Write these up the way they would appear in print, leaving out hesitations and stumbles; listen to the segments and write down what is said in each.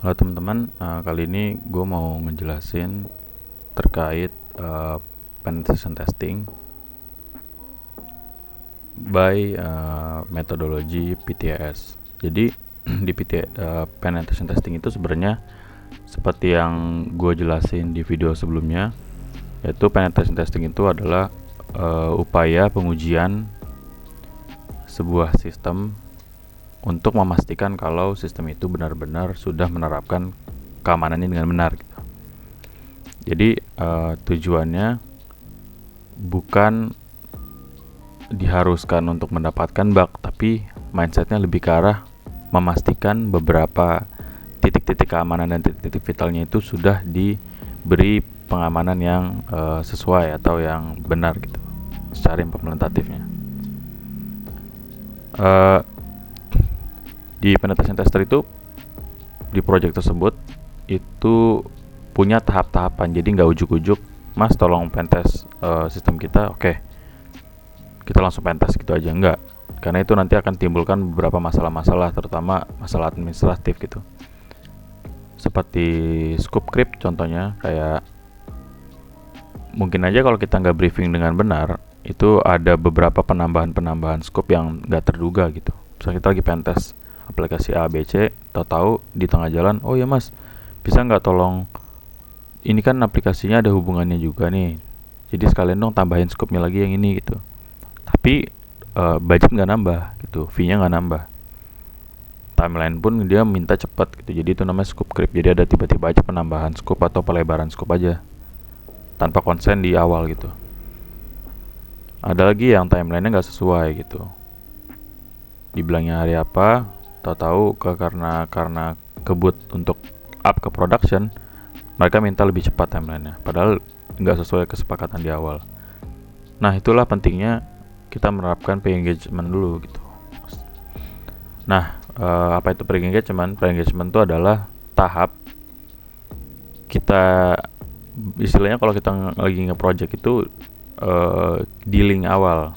Halo teman-teman, kali ini gue mau ngejelasin terkait penetration testing by metodologi PTS. Jadi di penetration testing itu sebenarnya seperti yang gue jelasin di video sebelumnya, yaitu penetration testing itu adalah upaya pengujian sebuah sistem untuk memastikan kalau sistem itu benar-benar sudah menerapkan keamanannya dengan benar gitu. Jadi tujuannya bukan diharuskan untuk mendapatkan bug, tapi mindsetnya lebih ke arah memastikan beberapa titik-titik keamanan dan titik-titik vitalnya itu sudah diberi pengamanan yang sesuai atau yang benar gitu secara implementatifnya. Di penetration tester itu, di project tersebut itu punya tahap-tahapan, jadi nggak ujuk-ujuk mas tolong pentest sistem kita, oke, kita langsung pentest gitu aja, enggak, karena itu nanti akan timbulkan beberapa masalah-masalah, terutama masalah administratif gitu, seperti scope creep contohnya. Kayak mungkin aja kalau kita nggak briefing dengan benar, itu ada beberapa penambahan scope yang nggak terduga gitu. Misalnya kita lagi pentest aplikasi A, B, C, tahu-tahu di tengah jalan, oh ya mas, bisa nggak tolong, ini kan aplikasinya ada hubungannya juga nih, jadi sekalian dong tambahin scope-nya lagi yang ini gitu. Tapi budget nggak nambah gitu, fee-nya nggak nambah, timeline pun dia minta cepat gitu. Jadi itu namanya scope creep. Jadi ada tiba-tiba aja penambahan scope atau pelebaran scope aja tanpa konsen di awal gitu. Ada lagi yang timeline-nya nggak sesuai gitu, dibilangnya hari apa, tahu-tahu karena kebut untuk up ke production, mereka minta lebih cepat timelinenya, padahal nggak sesuai kesepakatan di awal. Nah, itulah pentingnya kita menerapkan pre-engagement dulu gitu. Nah, apa itu pre-engagement? Pre-engagement itu adalah tahap kita, istilahnya kalau kita lagi nge-project itu dealing awal,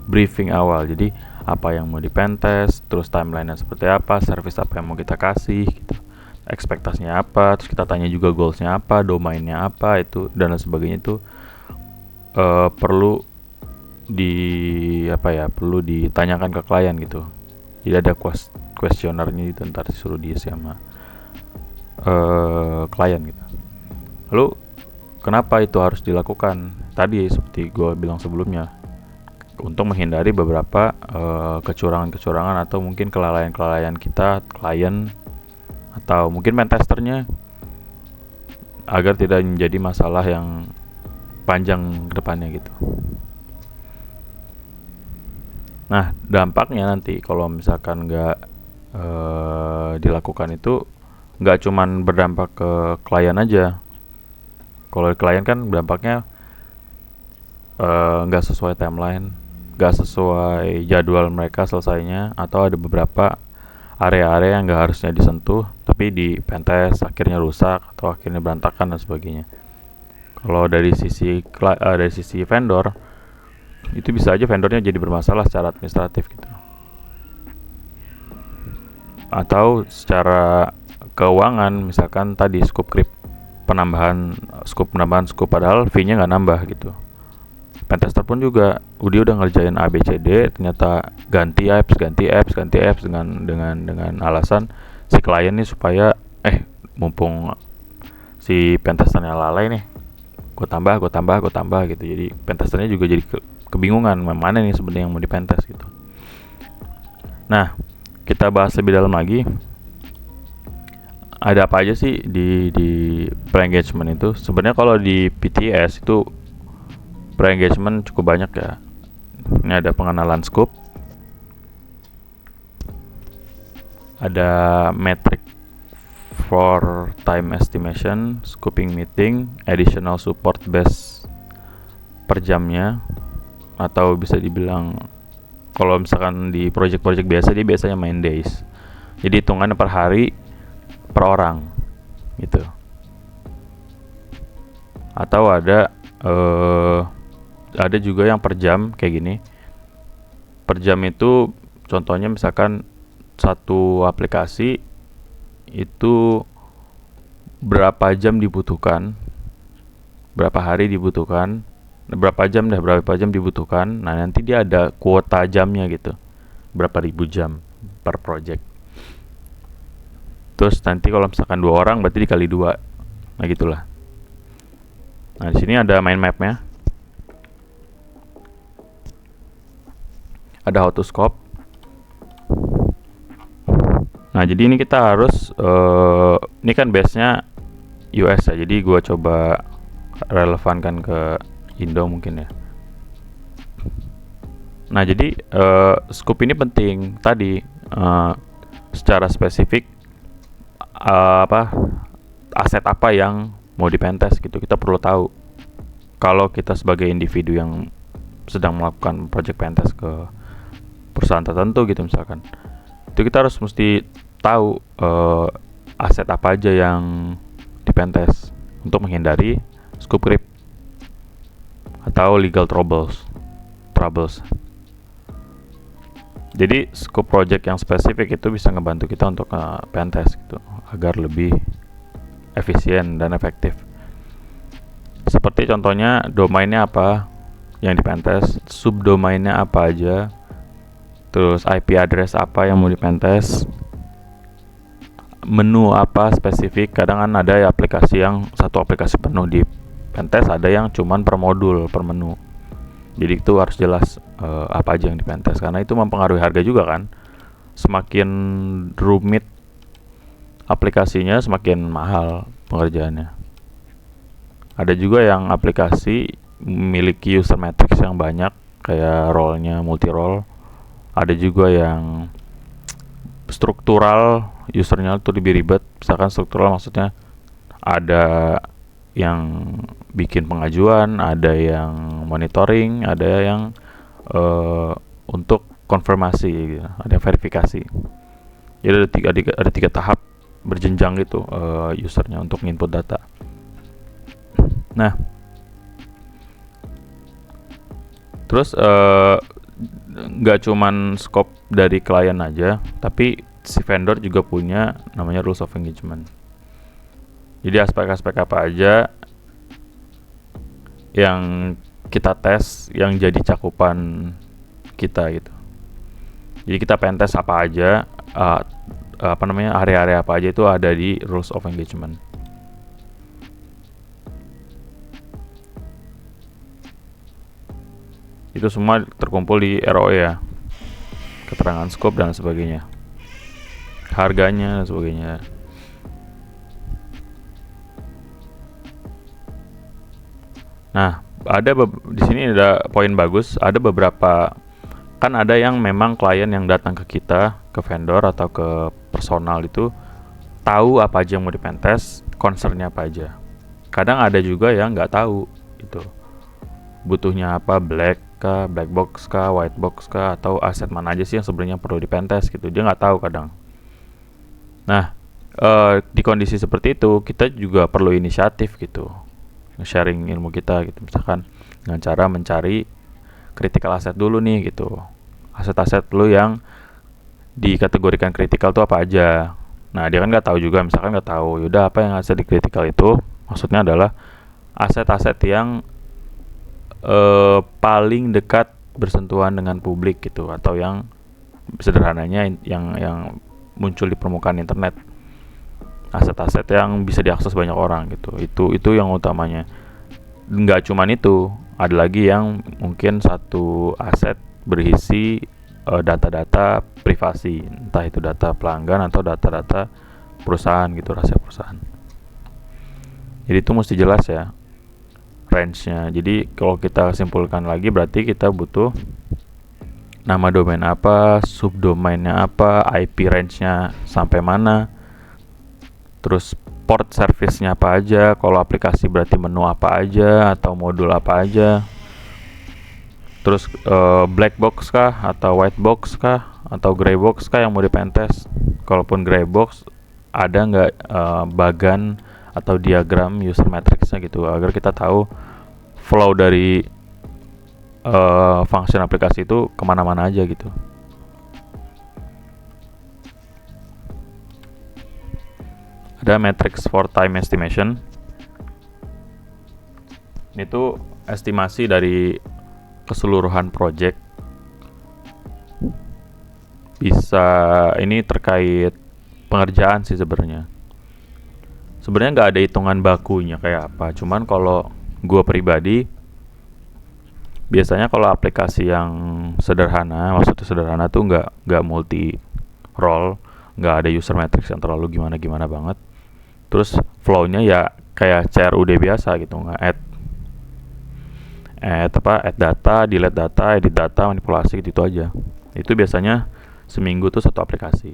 briefing awal. Jadi apa yang mau di-pentest, terus timeline-nya seperti apa, service apa yang mau kita kasih gitu, ekspektasinya apa, terus kita tanya juga goals-nya apa, domainnya apa, itu dan lain sebagainya. Itu perlu perlu ditanyakan ke klien gitu. Jadi ada kuesionernya itu, ntar disuruh diisi sama klien gitu. Lalu kenapa itu harus dilakukan? Tadi seperti gue bilang sebelumnya, untuk menghindari beberapa kecurangan-kecurangan atau mungkin kelalaian-kelalaian kita, klien atau mungkin pentesternya, agar tidak menjadi masalah yang panjang ke depannya gitu. Nah, dampaknya nanti kalau misalkan nggak dilakukan itu nggak cuman berdampak ke klien aja. Kalau klien kan dampaknya nggak sesuai timeline, nggak sesuai jadwal mereka selesainya, atau ada beberapa area-area yang nggak harusnya disentuh tapi di pentest akhirnya rusak atau akhirnya berantakan dan sebagainya. Kalau dari sisi vendor, itu bisa aja vendornya jadi bermasalah secara administratif gitu, atau secara keuangan. Misalkan tadi scope creep, penambahan scope padahal fee-nya nggak nambah gitu. Pentester pun juga dia udah ngerjain A B C D, ternyata ganti apps dengan alasan si klien nih supaya mumpung si pentesternya lalai nih, gue tambah gitu. Jadi pentesternya juga jadi kebingungan mana nih sebenarnya yang mau dipentest gitu. Nah, kita bahas lebih dalam lagi, ada apa aja sih di pre-engagement itu. Sebenarnya kalau di PTS itu pre-engagement cukup banyak ya. Ini ada pengenalan scope, ada metric for time estimation, scoping meeting, additional support base per jamnya, atau bisa dibilang kalau misalkan di project-project biasa dia biasanya main days, jadi hitungannya per hari per orang gitu. Atau ada juga yang per jam kayak gini. Per jam itu contohnya misalkan satu aplikasi itu berapa jam dibutuhkan, berapa hari dibutuhkan, berapa jam dibutuhkan. Nah, nanti dia ada kuota jamnya gitu, berapa ribu jam per project. Terus nanti kalau misalkan 2 orang berarti dikali 2. Nah, gitulah. Nah, di sini ada mind mapnya. Ada how to scope. Nah, jadi ini kita harus ini kan base-nya US ya. Jadi gua coba relevankan ke Indo mungkin ya. Nah, jadi scope ini penting tadi, secara spesifik aset apa yang mau dipentes gitu. Kita perlu tahu. Kalau kita sebagai individu yang sedang melakukan project pentest ke perusahaan tertentu gitu misalkan, itu kita harus mesti tahu aset apa aja yang dipentes untuk menghindari scope creep atau legal troubles. Jadi scope project yang spesifik itu bisa ngebantu kita untuk pentest gitu agar lebih efisien dan efektif. Seperti contohnya domainnya apa yang dipentes, subdomainnya apa aja, terus IP address apa yang mau dipentes, menu apa spesifik. Kadang kan ada ya aplikasi yang satu aplikasi penuh dipentes, ada yang cuman per modul, per menu. Jadi itu harus jelas apa aja yang dipentes, karena itu mempengaruhi harga juga kan. Semakin rumit aplikasinya, semakin mahal pengerjaannya. Ada juga yang aplikasi memiliki user matrix yang banyak, kayak role-nya multi role. Ada juga yang struktural, usernya tuh lebih ribet. Misalkan struktural maksudnya ada yang bikin pengajuan, ada yang monitoring, ada yang untuk konfirmasi, ada yang verifikasi. Jadi ada tiga tahap berjenjang gitu usernya untuk input data. Nah, terus nggak cuman scope dari klien aja, tapi si vendor juga punya namanya rules of engagement. Jadi aspek-aspek apa aja yang kita tes yang jadi cakupan kita gitu. Jadi kita pentest apa aja, area-area apa aja itu ada di rules of engagement. Itu semua terkumpul di ROE ya, keterangan scope dan sebagainya, harganya dan sebagainya. Nah, di sini ada poin bagus. Ada beberapa, kan ada yang memang klien yang datang ke kita, ke vendor atau ke personal itu tahu apa aja yang mau dipentes, concernnya apa aja. Kadang ada juga yang nggak tahu itu butuhnya apa, black box kah, white box kah, atau aset mana aja sih yang sebenarnya perlu dipentes gitu. Dia nggak tahu kadang. Nah, di kondisi seperti itu kita juga perlu inisiatif gitu, sharing ilmu kita gitu, misalkan dengan cara mencari critical asset dulu nih gitu, aset-aset lu yang dikategorikan critical tuh apa aja. Nah, dia kan nggak tahu juga, misalkan nggak tahu, yaudah apa yang aset di critical itu maksudnya adalah aset-aset yang paling dekat bersentuhan dengan publik gitu, atau yang sederhananya yang muncul di permukaan internet, aset-aset yang bisa diakses banyak orang gitu. Itu yang utamanya. Nggak cuman itu, ada lagi yang mungkin satu aset berisi data-data privasi, entah itu data pelanggan atau data-data perusahaan gitu, rahasia perusahaan. Jadi itu mesti jelas ya range-nya. Jadi kalau kita simpulkan lagi, berarti kita butuh nama domain apa, subdomainnya apa, IP range-nya sampai mana, terus port service-nya apa aja, kalau aplikasi berarti menu apa aja atau modul apa aja, terus black box kah atau white box kah atau gray box kah yang mau dipentes. Kalaupun gray box, ada nggak bagan atau diagram user matrix-nya gitu, agar kita tahu flow dari function aplikasi itu kemana-mana aja gitu. ada matrix for time estimation. Ini tuh estimasi dari keseluruhan project. Bisa ini terkait pengerjaan sih sebenarnya. Sebenarnya nggak ada hitungan bakunya kayak apa. Cuman kalau gue pribadi, biasanya kalau aplikasi yang sederhana, maksudnya sederhana tuh nggak multi role, nggak ada user matrix yang terlalu gimana banget. Terus flow-nya ya kayak CRUD biasa gitu, nggak add data, delete data, edit data, manipulasi gitu aja. Itu biasanya seminggu tuh satu aplikasi.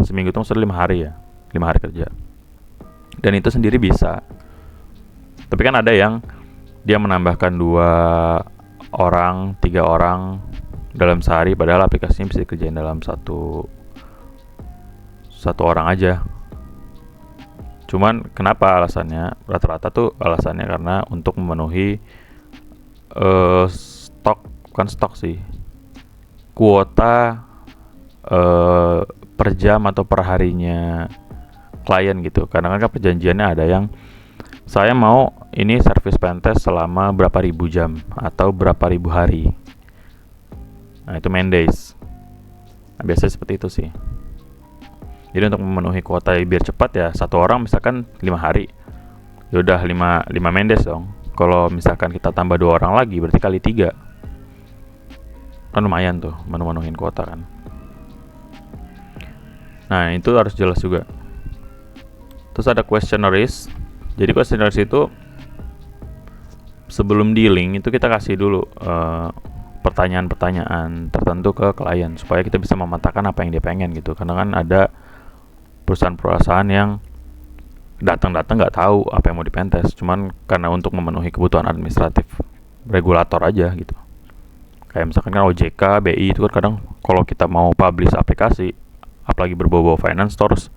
Seminggu tuh maksudnya 5 hari ya, 5 hari kerja. Dan itu sendiri bisa. Tapi kan ada yang dia menambahkan 2 orang, 3 orang dalam sehari, padahal aplikasinya bisa dikerjain dalam satu orang aja. Cuman kenapa alasannya? Rata-rata tuh alasannya karena untuk memenuhi kuota per jam atau per harinya klien gitu. Karena kan perjanjiannya ada yang saya mau ini service pentest selama berapa ribu jam atau berapa ribu hari. Nah itu man days. Nah, biasanya seperti itu sih. Jadi untuk memenuhi kuota biar cepat ya, satu orang misalkan 5 hari, yaudah 5 man days dong. Kalau misalkan kita tambah 2 orang lagi, berarti kali 3. Kan lumayan tuh, menuhin kuota kan. Nah, itu harus jelas juga. Terus ada questionnaires. Jadi questionnaires itu sebelum dealing itu kita kasih dulu pertanyaan-pertanyaan tertentu ke klien supaya kita bisa memantapkan apa yang dia pengen gitu. Karena kan ada perusahaan-perusahaan yang datang nggak tahu apa yang mau dipentes, cuman karena untuk memenuhi kebutuhan administratif regulator aja gitu. Kayak misalkan kan OJK, BI itu kan kadang kalau kita mau publish aplikasi, apalagi berbau-bau finance, terus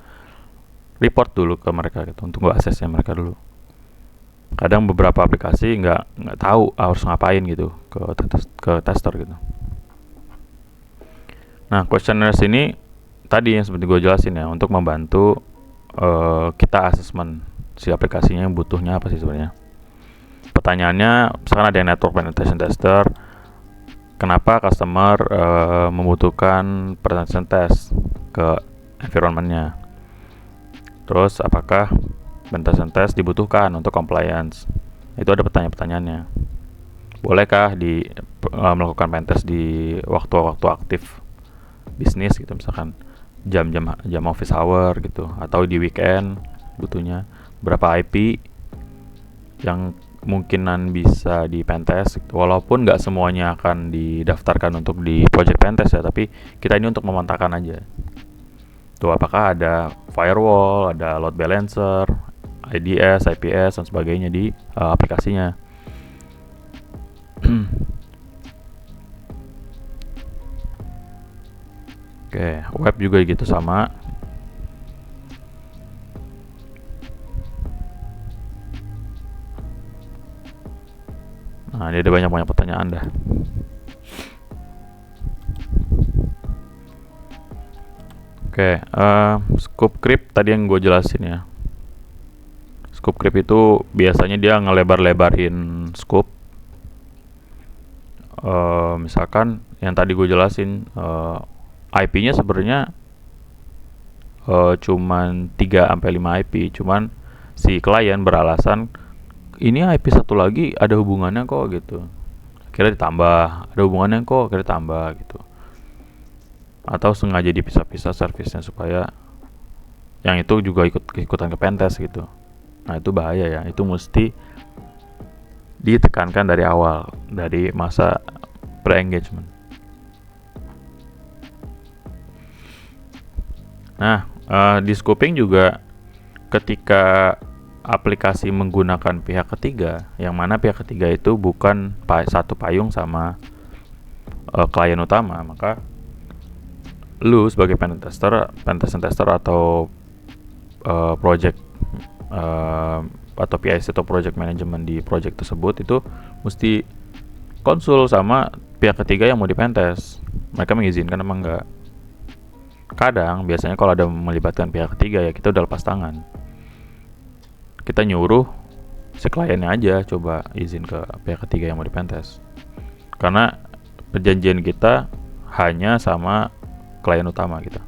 report dulu ke mereka gitu untuk nggak aksesnya mereka dulu. Kadang beberapa aplikasi nggak tahu harus ngapain gitu ke tester gitu. Nah, questionnaires ini tadi yang seperti gue jelasin ya, untuk membantu kita assessment si aplikasinya yang butuhnya apa sih sebenarnya. Pertanyaannya, misalkan ada yang network penetration tester, kenapa customer membutuhkan penetration test ke environment-nya. Terus apakah penetration test dibutuhkan untuk compliance. Itu ada pertanyaan-pertanyaannya. Bolehkah melakukan pentest di waktu-waktu aktif bisnis gitu, misalkan jam office hour gitu, atau di weekend butuhnya, berapa IP yang kemungkinan bisa di pentest gitu. Walaupun nggak semuanya akan didaftarkan untuk di project pentest ya, tapi kita ini untuk memantapkan aja tuh apakah ada firewall, ada load balancer, IDS, IPS dan sebagainya di aplikasinya. Oke, web juga gitu sama. Nah, ini ada banyak pertanyaan dah. Oke, scope creep tadi yang gue jelasin ya. Scope creep itu biasanya dia ngelebar-lebarin scope. Misalkan yang tadi gue jelasin, IP-nya sebenarnya cuman 3-5 IP, cuman si klien beralasan ini IP satu lagi ada hubungannya kok gitu, akhirnya ditambah, ada hubungannya kok, akhirnya ditambah gitu, atau sengaja dipisah-pisah servisnya supaya yang itu juga ikutan ke pentest gitu. Nah itu bahaya ya, itu mesti ditekankan dari awal, dari masa pre-engagement. Nah, di scoping juga ketika aplikasi menggunakan pihak ketiga, yang mana pihak ketiga itu bukan satu payung sama klien utama, maka lu sebagai penetration tester atau project atau PIC atau project management di project tersebut itu mesti konsul sama pihak ketiga yang mau dipentes, mereka mengizinkan apa enggak. Kadang biasanya kalau ada melibatkan pihak ketiga ya kita udah lepas tangan. kita nyuruh si kliennya aja coba izin ke pihak ketiga yang mau dipentes, karena perjanjian kita hanya sama klien utama kita.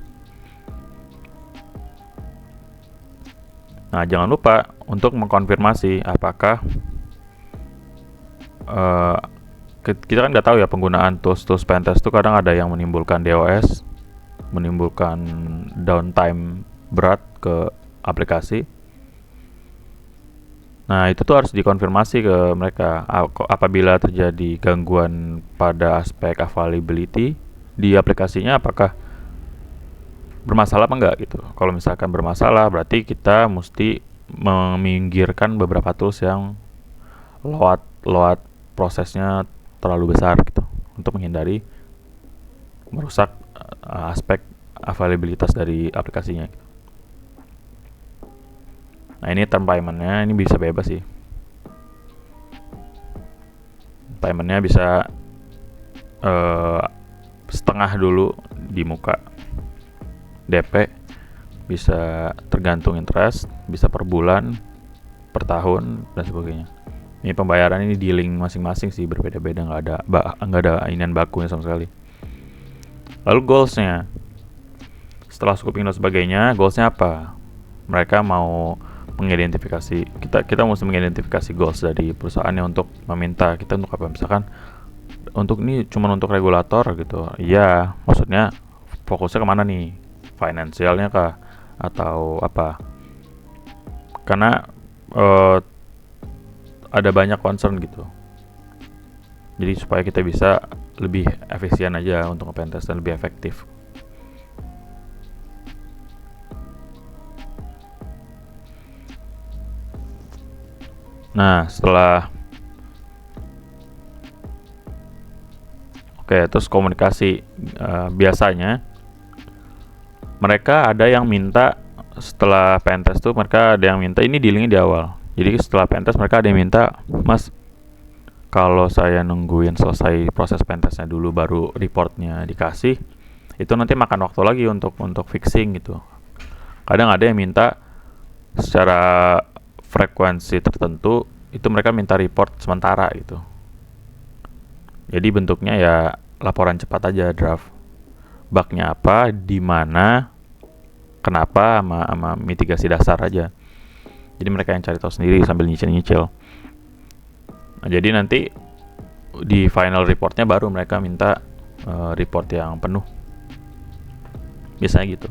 Nah, jangan lupa untuk mengkonfirmasi apakah kita kan nggak tahu ya penggunaan tools pentest itu kadang ada yang menimbulkan DOS, menimbulkan downtime berat ke aplikasi. Nah, itu tuh harus dikonfirmasi ke mereka apabila terjadi gangguan pada aspek availability di aplikasinya, apakah bermasalah apa enggak gitu. Kalau misalkan bermasalah, berarti kita mesti meminggirkan beberapa tools yang load prosesnya terlalu besar gitu, untuk menghindari merusak aspek availabilitas dari aplikasinya. Nah, ini term paymentnya ini bisa bebas sih. Paymentnya bisa setengah dulu di muka DP, bisa tergantung interest, bisa per bulan, per tahun, dan sebagainya. Ini pembayaran ini di link masing-masing sih, berbeda-beda, nggak ada inian bakunya sama sekali. Lalu goalsnya, setelah scoping dan sebagainya, goalsnya apa? Mereka mau mengidentifikasi, kita mesti mengidentifikasi goals dari perusahaannya untuk meminta kita untuk apa. Misalkan untuk ini cuma untuk regulator gitu, iya, maksudnya fokusnya kemana nih, finansialnya kah atau apa? Karena ada banyak concern gitu, jadi supaya kita bisa lebih efisien aja untuk nge-pentest dan lebih efektif. Nah, setelah terus komunikasi, biasanya mereka ada yang minta setelah pentest tuh, mereka ada yang minta ini dealingnya di awal. Jadi setelah pentest mereka ada yang minta, Mas, kalau saya nungguin selesai proses pentestnya dulu baru reportnya dikasih, itu nanti makan waktu lagi untuk fixing gitu. Kadang ada yang minta secara frekuensi tertentu, itu mereka minta report sementara gitu. Jadi bentuknya ya laporan cepat aja, draft. Bugnya apa, di mana, kenapa, sama mitigasi dasar aja. Jadi mereka yang cari tahu sendiri sambil nyicil-nyicil. Nah, jadi nanti di final reportnya baru mereka minta report yang penuh. Biasanya gitu.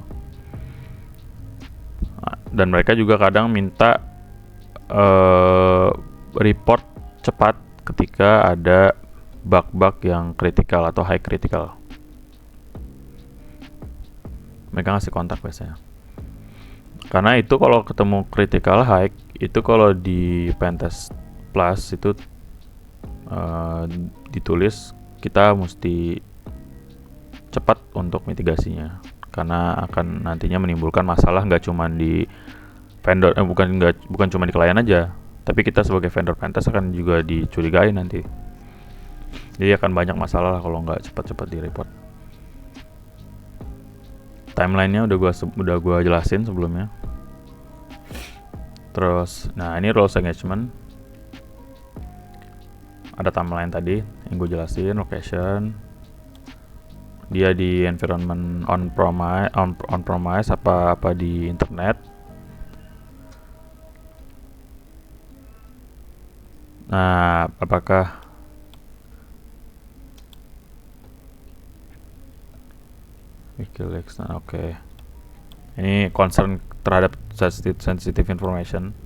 Nah, dan mereka juga kadang minta report cepat ketika ada bug-bug yang kritikal atau high critical. Mereka ngasih kontak biasanya. Karena itu kalau ketemu critical high, itu kalau di Pentest Plus itu ditulis kita mesti cepat untuk mitigasinya, karena akan nantinya menimbulkan masalah nggak cuma di vendor, bukan cuma di klien aja, tapi kita sebagai vendor pentest akan juga dicurigai nanti. Jadi akan banyak masalah kalau nggak cepat-cepat di report. Timelinenya udah gua jelasin sebelumnya. Terus, nah ini rules engagement. Ada timeline tadi yang gue jelasin, location. Dia di environment on-premise apa di internet. Nah, apakah Wikileaks? Nah, oke. Ini concern terhadap sensitive information.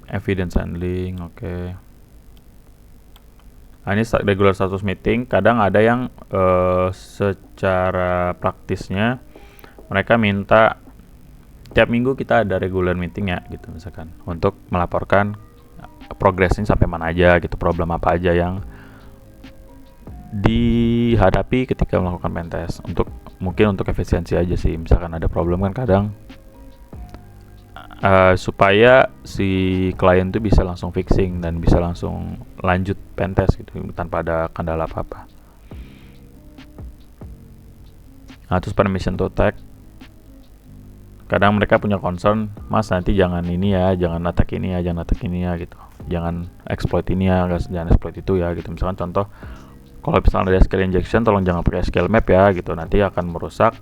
Evidence handling, oke. Nah, ini regular status meeting. Kadang ada yang secara praktisnya mereka minta tiap minggu kita ada regular meeting ya gitu, misalkan untuk melaporkan progresnya sampai mana aja gitu, problem apa aja yang dihadapi ketika melakukan pentest, mungkin untuk efisiensi aja sih. Misalkan ada problem kan kadang supaya si klien tuh bisa langsung fixing dan bisa langsung lanjut pentest gitu tanpa ada kendala apa-apa. Nah, terus permission to tag. Kadang mereka punya concern, mas nanti jangan ini ya, jangan attack ini ya, jangan attack ini ya gitu, jangan exploit ini ya, jangan exploit itu ya gitu. Misalkan contoh, kalau misalnya ada SQL injection, tolong jangan pakai SQL map ya gitu, nanti akan merusak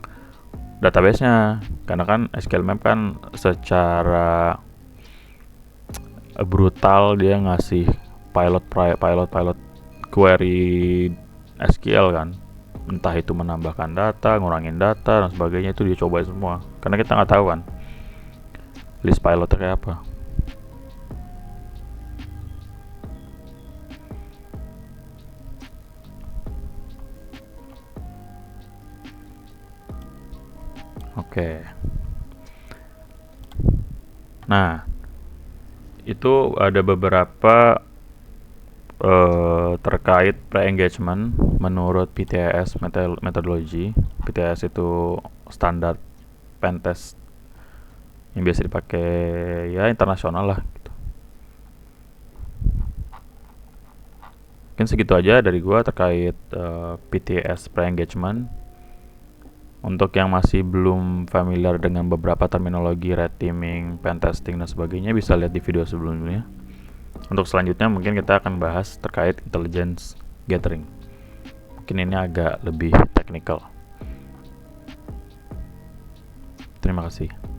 database-nya. Karena kan SQL map kan secara brutal dia ngasih pilot query SQL kan, entah itu menambahkan data, ngurangin data dan sebagainya, itu dia cobain semua karena kita nggak tahu kan list pilotnya kayak apa. Oke. Nah, itu ada beberapa terkait pre-engagement menurut PTS methodology. PTS itu standar pentest yang biasa dipakai ya internasional lah gitu. Mungkin segitu aja dari gua terkait PTS pre-engagement. Untuk yang masih belum familiar dengan beberapa terminologi red teaming, pen testing dan sebagainya, bisa lihat di video sebelumnya. Untuk selanjutnya mungkin kita akan bahas terkait intelligence gathering. Mungkin ini agak lebih teknikal. Terima kasih.